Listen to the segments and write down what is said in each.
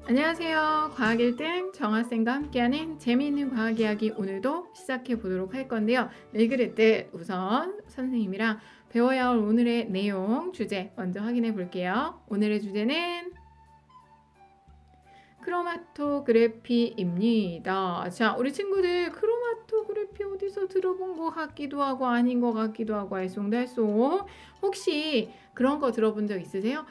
안녕하세요. 과학 1등 정학생과 함께하는 재미있는 과학 이야기 오늘도 시작해 보도록 할 건데요. 네, 그랬듯 우선 선생님이랑 배워야 할 오늘의 내용, 주제 먼저 확인해 볼게요. 오늘의 주제는 크로마토그래피입니다. 자, 우리 친구들 크로마토그래피 어디서 들어본 것 같기도 하고 아닌 것 같기도 하고 알쏭달쏭. 혹시 그런 거 들어본 적 있으세요?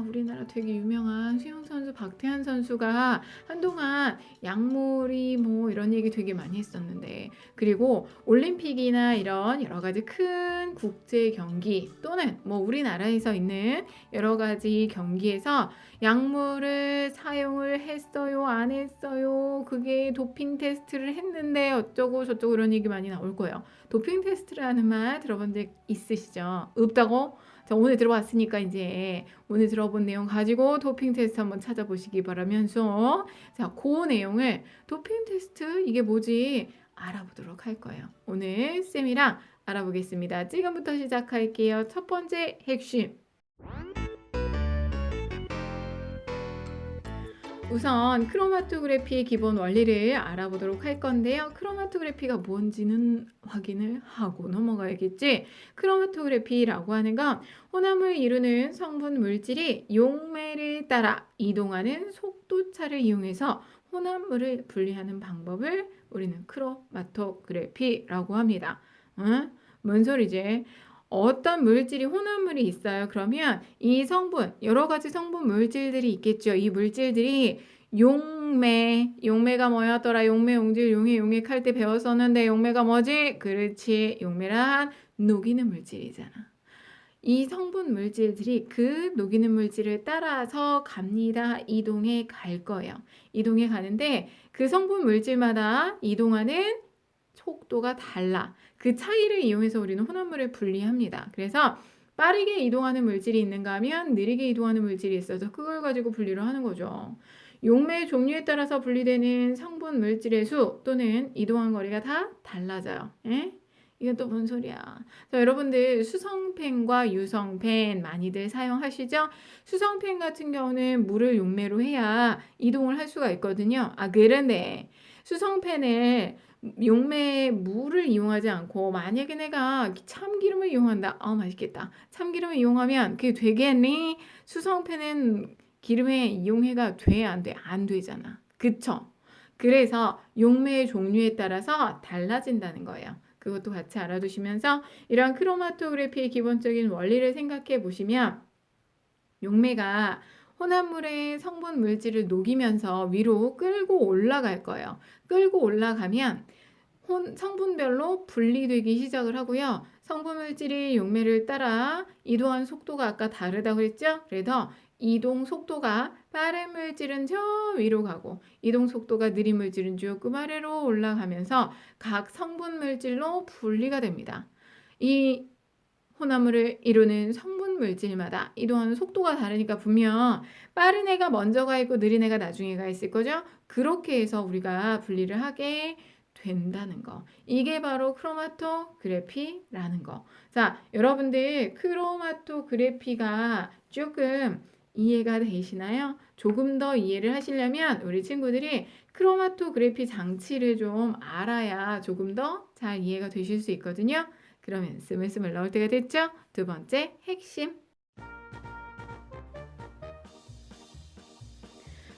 우리나라 되게 유명한 수영선수 박태환 선수가 한동안 약물이 뭐 이런 얘기 되게 많이 했었는데, 그리고 올림픽이나 이런 여러 가지 큰 국제 경기 또는 뭐 우리나라에서 있는 여러 가지 경기에서 약물을 사용을 했어요, 안 했어요, 그게 도핑 테스트를 했는데 어쩌고 저쩌고 이런 얘기 많이 나올 거예요. 도핑 테스트라는 말 들어본 적 있으시죠? 없다고? 자, 오늘 들어봤으니까 이제 오늘 들어본 내용 가지고 도핑 테스트 한번 찾아보시기 바라면서, 자, 그 내용을 도핑 테스트 이게 뭐지 알아보도록 할 거예요. 오늘 쌤이랑 알아보겠습니다. 지금부터 시작할게요. 첫 번째 핵심. 우선 크로마토그래피의 기본 원리를 알아보도록 할 건데요. 크로마토그래피가 뭔지는 확인을 하고 넘어가야겠지. 크로마토그래피라고 하는 건 혼합을 이루는 성분 물질이 용매를 따라 이동하는 속도차를 이용해서 혼합물을 분리하는 방법을 우리는 크로마토그래피라고 합니다. 응? 뭔 소리지? 어떤 물질이 혼합물이 있어요. 그러면 이 성분, 여러 가지 성분 물질들이 있겠죠. 이 물질들이 용매가 뭐였더라? 용매, 용질, 용액 할 때 배웠었는데 용매가 뭐지? 그렇지. 용매란 녹이는 물질이잖아. 이 성분 물질들이 그 녹이는 물질을 따라서 갑니다. 이동해 갈 거예요. 이동해 가는데 그 성분 물질마다 이동하는 속도가 달라. 그 차이를 이용해서 우리는 혼합물을 분리합니다. 그래서 빠르게 이동하는 물질이 있는가 하면 느리게 이동하는 물질이 있어서 그걸 가지고 분리를 하는 거죠. 용매의 종류에 따라서 분리되는 성분 물질의 수 또는 이동한 거리가 다 달라져요. 에? 이건 또 뭔 소리야? 자, 여러분들 수성펜과 유성펜 많이들 사용하시죠? 수성펜 같은 경우는 물을 용매로 해야 이동을 할 수가 있거든요. 그런데 수성펜을 용매에 물을 이용하지 않고 만약에 내가 참기름을 이용한다. 맛있겠다. 참기름을 이용하면 그게 되겠니? 수성펜은 기름에 이용해가 돼? 안 돼? 안 되잖아. 그쵸? 그래서 용매의 종류에 따라서 달라진다는 거예요. 그것도 같이 알아두시면서 이러한 크로마토그래피의 기본적인 원리를 생각해 보시면 용매가 혼합물의 성분 물질을 녹이면서 위로 끌고 올라갈 거예요. 끌고 올라가면 성분별로 분리되기 시작을 하고요. 성분 물질이 용매를 따라 이동한 속도가 아까 다르다고 했죠? 그래서 이동 속도가 빠른 물질은 저 위로 가고 이동 속도가 느린 물질은 조금 아래로 올라가면서 각 성분 물질로 분리가 됩니다. 이 혼합물을 이루는 성분 물질마다 이동하는 속도가 다르니까 분명 빠른 애가 먼저 가 있고 느린 애가 나중에 가 있을 거죠. 그렇게 해서 우리가 분리를 하게 된다는 거. 이게 바로 크로마토그래피라는 거. 자, 여러분들 크로마토그래피가 조금 이해가 되시나요? 조금 더 이해를 하시려면 우리 친구들이 크로마토그래피 장치를 좀 알아야 조금 더 잘 이해가 되실 수 있거든요. 그러면 스물스물 나올 때가 됐죠? 두 번째 핵심.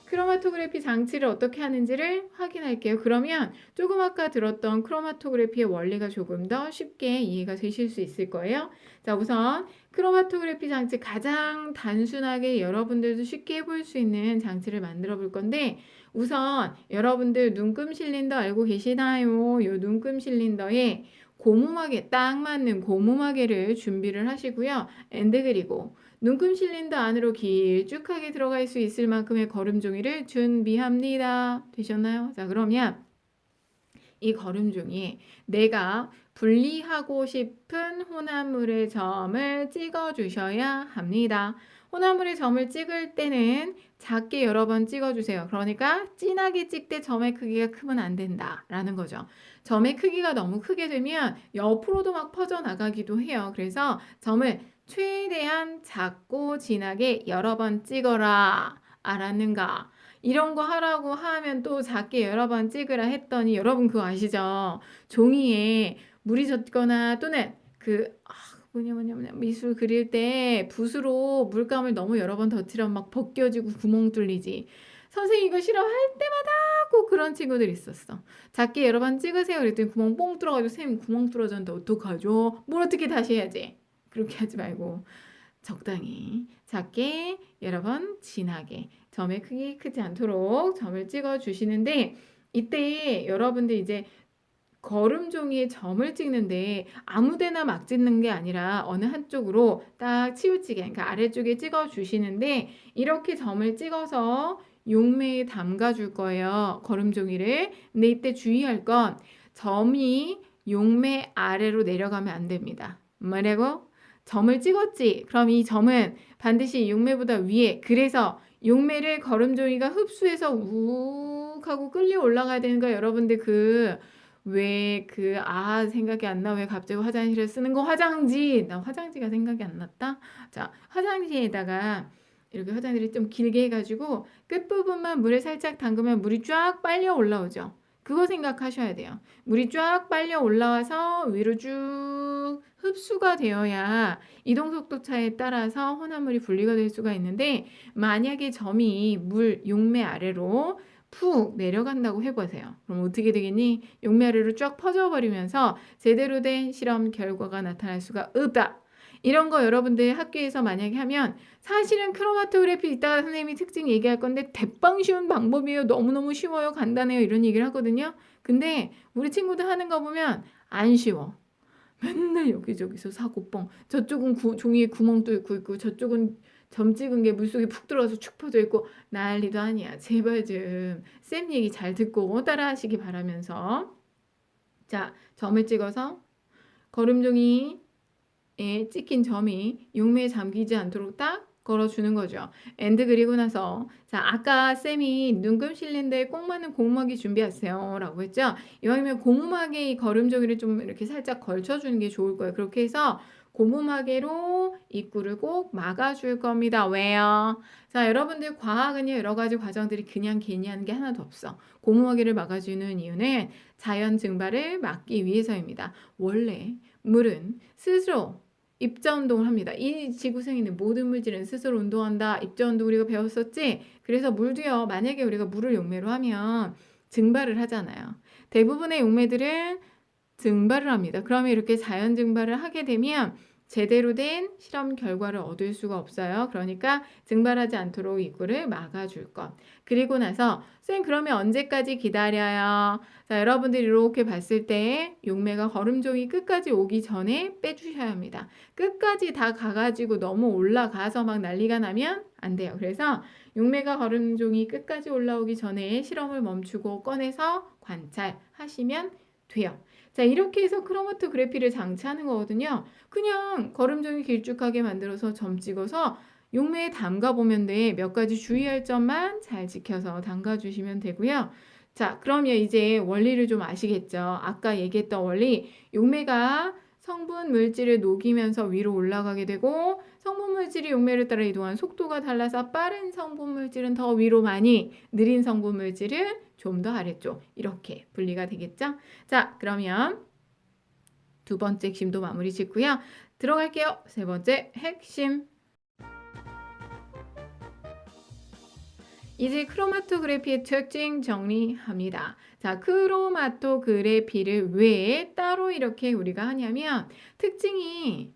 크로마토그래피 장치를 어떻게 하는지를 확인할게요. 그러면 조금 아까 들었던 크로마토그래피의 원리가 조금 더 쉽게 이해가 되실 수 있을 거예요. 자, 우선 크로마토그래피 장치 가장 단순하게 여러분들도 쉽게 해볼 수 있는 장치를 만들어 볼 건데, 우선 여러분들 눈금 실린더 알고 계시나요? 이 눈금 실린더에 고무마개, 딱 맞는 고무마개를 준비를 하시고요. 그리고 눈금 실린더 안으로 길쭉하게 들어갈 수 있을 만큼의 거름종이를 준비합니다. 되셨나요? 자, 그러면 이 거름종이에 내가 분리하고 싶은 혼합물의 점을 찍어주셔야 합니다. 혼합물의 점을 찍을 때는 작게 여러 번 찍어주세요. 그러니까 진하게 찍 때 점의 크기가 크면 안 된다라는 거죠. 점의 크기가 너무 크게 되면 옆으로도 막 퍼져나가기도 해요. 그래서 점을 최대한 작고 진하게 여러 번 찍어라. 알았는가? 이런 거 하라고 하면 또 작게 여러 번 찍으라 했더니 여러분 그거 아시죠? 종이에 물이 젖거나 또는 뭐냐 미술 그릴 때 붓으로 물감을 너무 여러 번 덧칠하면 막 벗겨지고 구멍 뚫리지. 선생님 이거 싫어할 때마다 꼭 그런 친구들 있었어. 작게 여러 번 찍으세요. 그랬더니 구멍 뽕 뚫어가지고 선생님 구멍 뚫어졌는데 어떡하죠? 뭘 어떻게 다시 해야지? 그렇게 하지 말고 적당히 작게 여러 번 진하게 점의 크기 크지 않도록 점을 찍어 주시는데 이때 여러분들 이제 거름 종이에 점을 찍는데 아무데나 막 찍는 게 아니라 어느 한쪽으로 딱 치우치게 그러니까 아래쪽에 찍어 주시는데 이렇게 점을 찍어서 용매에 담가 줄 거예요. 거름 종이를. 근데 이때 주의할 건 점이 용매 아래로 내려가면 안 됩니다. 뭐라고? 점을 찍었지. 그럼 이 점은 반드시 용매보다 위에. 그래서 용매를 거름 종이가 흡수해서 우욱 하고 끌려 올라가야 되는 거예요. 여러분들 생각이 안 나. 왜 갑자기 화장실을 쓰는 거? 화장지. 나 화장지가 생각이 안 났다. 자, 화장지에다가 이렇게 화장지를 좀 길게 해가지고 끝부분만 물에 살짝 담그면 물이 쫙 빨려 올라오죠. 그거 생각하셔야 돼요. 물이 쫙 빨려 올라와서 위로 쭉 흡수가 되어야 이동 속도 차에 따라서 혼합물이 분리가 될 수가 있는데 만약에 점이 물 용매 아래로 푹 내려간다고 해보세요. 그럼 어떻게 되겠니? 용매 아래로 쫙 퍼져버리면서 제대로 된 실험 결과가 나타날 수가 없다. 이런 거 여러분들 학교에서 만약에 하면 사실은 크로마토그래피 이따가 선생님이 특징 얘기할 건데 대빵 쉬운 방법이에요. 너무너무 쉬워요. 간단해요. 이런 얘기를 하거든요. 근데 우리 친구들 하는 거 보면 안 쉬워. 맨날 여기저기서 사고뻥. 저쪽은 종이에 구멍 뚫고 있고 저쪽은 점 찍은 게 물속에 푹 들어가서 축 퍼져 있고 난리도 아니야. 제발 좀 쌤 얘기 잘 듣고 따라 하시기 바라면서 자, 점을 찍어서 거름종이에 찍힌 점이 용매에 잠기지 않도록 딱 걸어주는 거죠. 엔드 그리고 나서 자 아까 쌤이 눈금 실린데 꼭 맞는 고무막이 준비하세요 라고 했죠. 이왕이면 고무막에 이 거름종이를 좀 이렇게 살짝 걸쳐주는 게 좋을 거예요. 그렇게 해서 고무막으로 입구를 꼭 막아줄 겁니다. 왜요? 자 여러분들 과학은요 여러 가지 과정들이 그냥 괜히 하는 게 하나도 없어. 고무막이를 막아주는 이유는 자연 증발을 막기 위해서입니다. 원래 물은 스스로 입자 운동을 합니다. 이 지구상에 있는 모든 물질은 스스로 운동한다. 입자 운동 우리가 배웠었지? 그래서 물도요. 만약에 우리가 물을 용매로 하면 증발을 하잖아요. 대부분의 용매들은 증발을 합니다. 그러면 이렇게 자연 증발을 하게 되면 제대로 된 실험 결과를 얻을 수가 없어요. 그러니까 증발하지 않도록 입구를 막아줄 것. 그리고 나서 쌤 그러면 언제까지 기다려요? 자, 여러분들이 이렇게 봤을 때 용매가 거름종이 끝까지 오기 전에 빼주셔야 합니다. 끝까지 다 가가지고 너무 올라가서 막 난리가 나면 안 돼요. 그래서 용매가 거름종이 끝까지 올라오기 전에 실험을 멈추고 꺼내서 관찰하시면 돼요. 자 이렇게 해서 크로마토그래피를 장치하는 거거든요. 그냥 거름종이 길쭉하게 만들어서 점 찍어서 용매에 담가 보면 돼. 몇 가지 주의할 점만 잘 지켜서 담가 주시면 되고요. 자 그러면 이제 원리를 좀 아시겠죠? 아까 얘기했던 원리 용매가 성분 물질을 녹이면서 위로 올라가게 되고 성분 물질이 용매를 따라 이동한 속도가 달라서 빠른 성분 물질은 더 위로 많이 느린 성분 물질은 좀 더 아래쪽 이렇게 분리가 되겠죠? 자 그러면 두 번째 핵심도 마무리 짓고요. 들어갈게요. 세 번째 핵심 이제 크로마토그래피의 특징 정리합니다. 자, 크로마토그래피를 왜 따로 이렇게 우리가 하냐면 특징이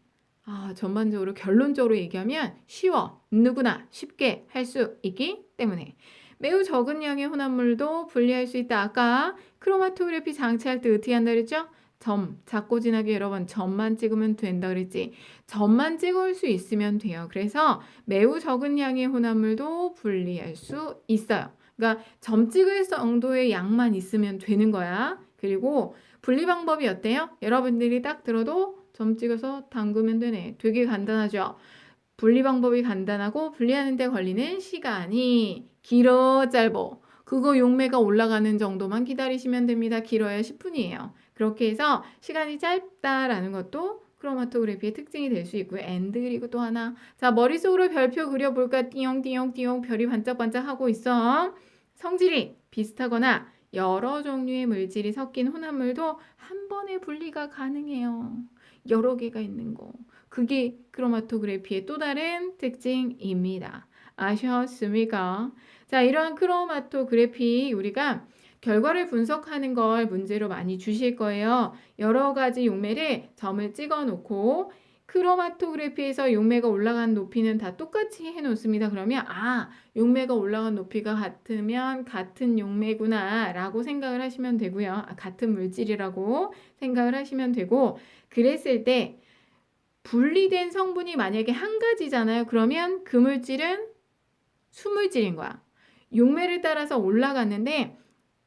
전반적으로 결론적으로 얘기하면 쉬워. 누구나 쉽게 할 수 있기 때문에 매우 적은 양의 혼합물도 분리할 수 있다. 아까 크로마토그래피 장치할 때 어떻게 한다 그랬죠? 점, 작고 진하게 여러 번 점만 찍으면 된다 그랬지. 점만 찍을 수 있으면 돼요. 그래서 매우 적은 양의 혼합물도 분리할 수 있어요. 그러니까 점 찍을 정도의 양만 있으면 되는 거야. 그리고 분리 방법이 어때요? 여러분들이 딱 들어도 점 찍어서 담그면 되네. 되게 간단하죠? 분리 방법이 간단하고 분리하는 데 걸리는 시간이 길어 짧어. 그거 용매가 올라가는 정도만 기다리시면 됩니다. 길어야 10분이에요. 그렇게 해서 시간이 짧다라는 것도 크로마토그래피의 특징이 될 수 있고요. 엔드 그리고 또 하나. 자, 머릿속으로 별표 그려볼까? 띠용띠용띠용 별이 반짝반짝 하고 있어. 성질이 비슷하거나 여러 종류의 물질이 섞인 혼합물도 한 번에 분리가 가능해요. 여러 개가 있는 거. 그게 크로마토그래피의 또 다른 특징입니다. 아셨습니까? 자, 이러한 크로마토그래피 우리가 결과를 분석하는 걸 문제로 많이 주실 거예요. 여러 가지 용매를 점을 찍어 놓고 크로마토그래피에서 용매가 올라간 높이는 다 똑같이 해놓습니다. 그러면 용매가 올라간 높이가 같으면 같은 용매구나 라고 생각을 하시면 되고요. 같은 물질이라고 생각을 하시면 되고, 그랬을 때 분리된 성분이 만약에 한 가지잖아요. 그러면 그 물질은 수물질인 거야. 용매를 따라서 올라갔는데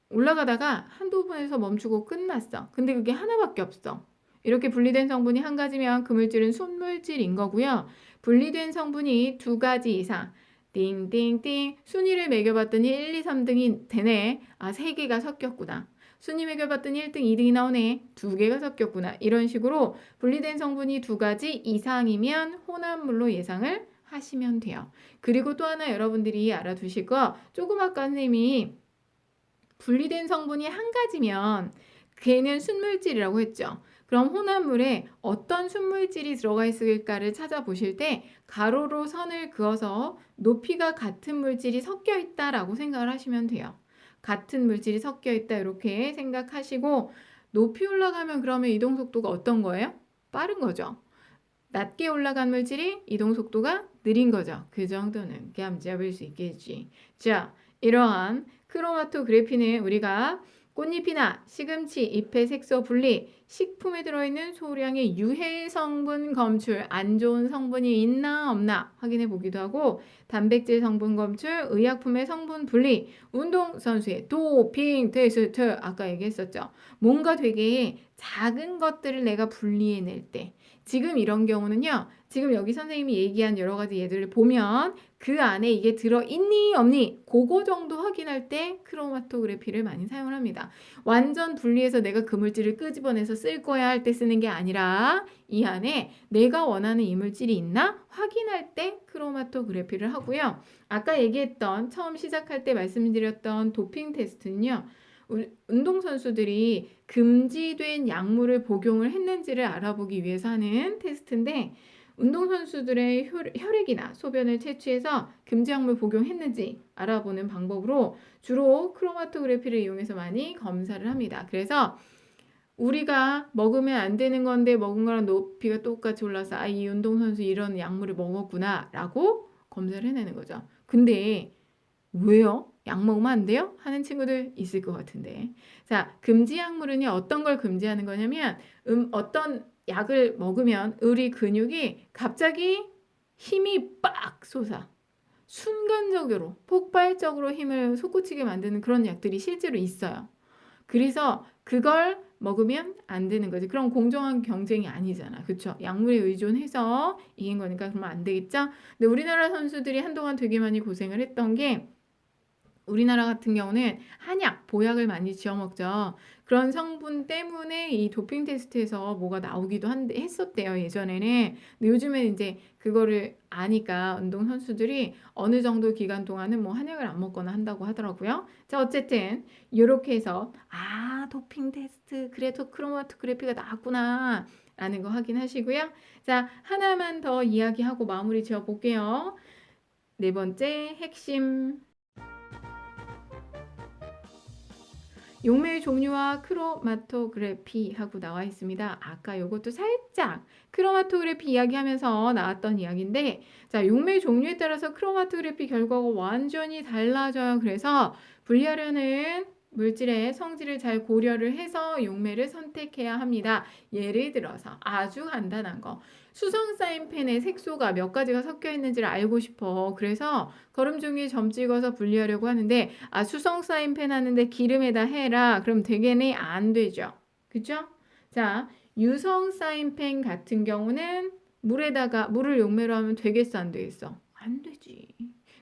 올라가다가 한 부분에서 멈추고 끝났어. 근데 그게 하나밖에 없어. 이렇게 분리된 성분이 한 가지면 그 물질은 순물질인 거고요. 분리된 성분이 두 가지 이상, 띵띵띵, 순위를 매겨봤더니 1, 2, 3등이 되네. 세 개가 섞였구나. 순위 매겨봤더니 1등, 2등이 나오네. 두 개가 섞였구나. 이런 식으로 분리된 성분이 두 가지 이상이면 혼합물로 예상을 하시면 돼요. 그리고 또 하나 여러분들이 알아두실 거, 조금 아까 선생님이 분리된 성분이 한 가지면 걔는 순물질이라고 했죠. 그럼 혼합물에 어떤 순물질이 들어가 있을까를 찾아보실 때 가로로 선을 그어서 높이가 같은 물질이 섞여 있다라고 생각을 하시면 돼요. 같은 물질이 섞여 있다 이렇게 생각하시고, 높이 올라가면 그러면 이동 속도가 어떤 거예요? 빠른 거죠. 낮게 올라간 물질이 이동 속도가 느린 거죠. 그 정도는 감 잡을 수 있겠지. 자, 이러한 크로마토그래피는 우리가 꽃잎이나 시금치, 잎의 색소 분리, 식품에 들어있는 소량의 유해 성분 검출, 안 좋은 성분이 있나 없나 확인해 보기도 하고, 단백질 성분 검출, 의약품의 성분 분리, 운동선수의 도핑 테스트, 아까 얘기했었죠. 뭔가 되게 작은 것들을 내가 분리해낼 때, 지금 이런 경우는요, 지금 여기 선생님이 얘기한 여러 가지 예들을 보면 그 안에 이게 들어있니 없니 그거 정도 확인할 때 크로마토그래피를 많이 사용을 합니다. 완전 분리해서 내가 그 물질을 끄집어내서 쓸 거야 할 때 쓰는 게 아니라 이 안에 내가 원하는 이물질이 있나 확인할 때 크로마토그래피를 하고요. 아까 얘기했던 처음 시작할 때 말씀드렸던 도핑 테스트는요, 운동선수들이 금지된 약물을 복용을 했는지를 알아보기 위해서 하는 테스트인데, 운동선수들의 혈액이나 소변을 채취해서 금지 약물 복용했는지 알아보는 방법으로 주로 크로마토그래피를 이용해서 많이 검사를 합니다. 그래서 우리가 먹으면 안 되는 건데 먹은 거랑 높이가 똑같이 올라서 이 운동선수 이런 약물을 먹었구나 라고 검사를 해내는 거죠. 근데 왜요? 약 먹으면 안 돼요? 하는 친구들 있을 것 같은데. 자, 금지 약물은요, 어떤 걸 금지하는 거냐면, 어떤 약을 먹으면 우리 근육이 갑자기 힘이 빡 솟아. 순간적으로, 폭발적으로 힘을 솟구치게 만드는 그런 약들이 실제로 있어요. 그래서 그걸 먹으면 안 되는 거지. 그럼 공정한 경쟁이 아니잖아. 그쵸? 약물에 의존해서 이긴 거니까 그러면 안 되겠죠? 근데 우리나라 선수들이 한동안 되게 많이 고생을 했던 게, 우리나라 같은 경우는 한약, 보약을 많이 지어 먹죠. 그런 성분 때문에 이 도핑 테스트에서 뭐가 나오기도 했었대요, 예전에는. 근데 요즘엔 이제 그거를 아니까 운동선수들이 어느 정도 기간 동안은 뭐 한약을 안 먹거나 한다고 하더라고요. 자, 어쨌든 이렇게 해서 도핑 테스트, 그래도 크로마토그래피가 나왔구나 라는 거 확인하시고요. 자, 하나만 더 이야기하고 마무리 지어 볼게요. 네 번째 핵심, 용매의 종류와 크로마토그래피 하고 나와 있습니다. 아까 이것도 살짝 크로마토그래피 이야기하면서 나왔던 이야기인데, 자, 용매의 종류에 따라서 크로마토그래피 결과가 완전히 달라져요. 그래서 분리하려는 물질의 성질을 잘 고려를 해서 용매를 선택해야 합니다. 예를 들어서 아주 간단한 거, 수성 사인펜에 색소가 몇 가지가 섞여 있는지를 알고 싶어. 그래서 거름 종이에 점 찍어서 분리하려고 하는데, 수성 사인펜 하는데 기름에다 해라. 그럼 되겠네? 안 되죠. 그죠? 자, 유성 사인펜 같은 경우는 물을 용매로 하면 되겠어, 안 되겠어? 안 되지.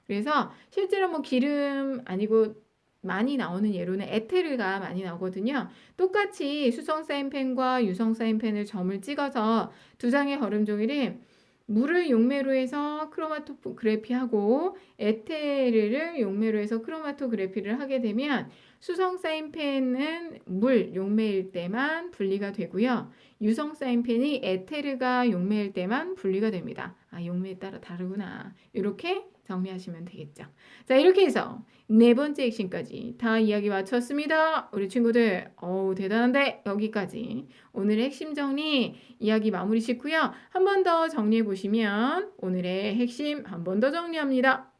그래서 실제로 뭐 기름 아니고 많이 나오는 예로는 에테르가 많이 나오거든요. 똑같이 수성 사인펜과 유성 사인펜을 점을 찍어서 두 장의 거름 종이를 물을 용매로 해서 크로마토그래피하고 에테르를 용매로 해서 크로마토그래피를 하게 되면 수성사인펜은 물 용매일 때만 분리가 되고요. 유성사인펜이 에테르가 용매일 때만 분리가 됩니다. 아, 용매에 따라 다르구나. 이렇게 정리하시면 되겠죠. 자, 이렇게 해서 네 번째 핵심까지 다 이야기 마쳤습니다. 우리 친구들, 어우, 대단한데 여기까지 오늘의 핵심 정리 이야기 마무리 짓고요. 한 번 더 정리해 보시면 오늘의 핵심 한 번 더 정리합니다.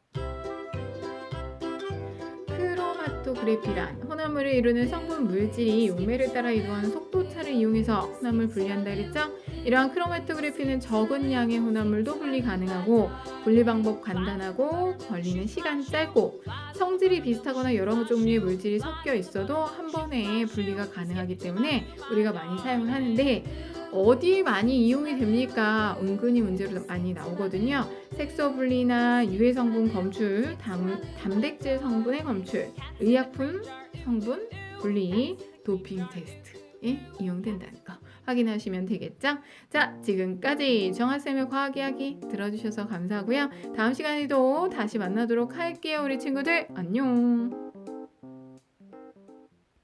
크로마토그래피란 혼합물을 이루는 성분 물질이 용매를 따라 이루어가는 속도차를 이용해서 혼합물 분리한다 그랬죠? 이러한 크로마토그래피는 적은 양의 혼합물도 분리 가능하고 분리 방법 간단하고 걸리는 시간 짧고 성질이 비슷하거나 여러 종류의 물질이 섞여 있어도 한 번에 분리가 가능하기 때문에 우리가 많이 사용을 하는데 어디 많이 이용이 됩니까? 은근히 문제로 많이 나오거든요. 색소 분리나 유해 성분 검출, 단백질 성분의 검출, 의약품 성분 분리, 도핑 테스트에 이용된다는 거 확인하시면 되겠죠? 자, 지금까지 정하쌤의 과학 이야기 들어주셔서 감사하고요. 다음 시간에도 다시 만나도록 할게요. 우리 친구들 안녕.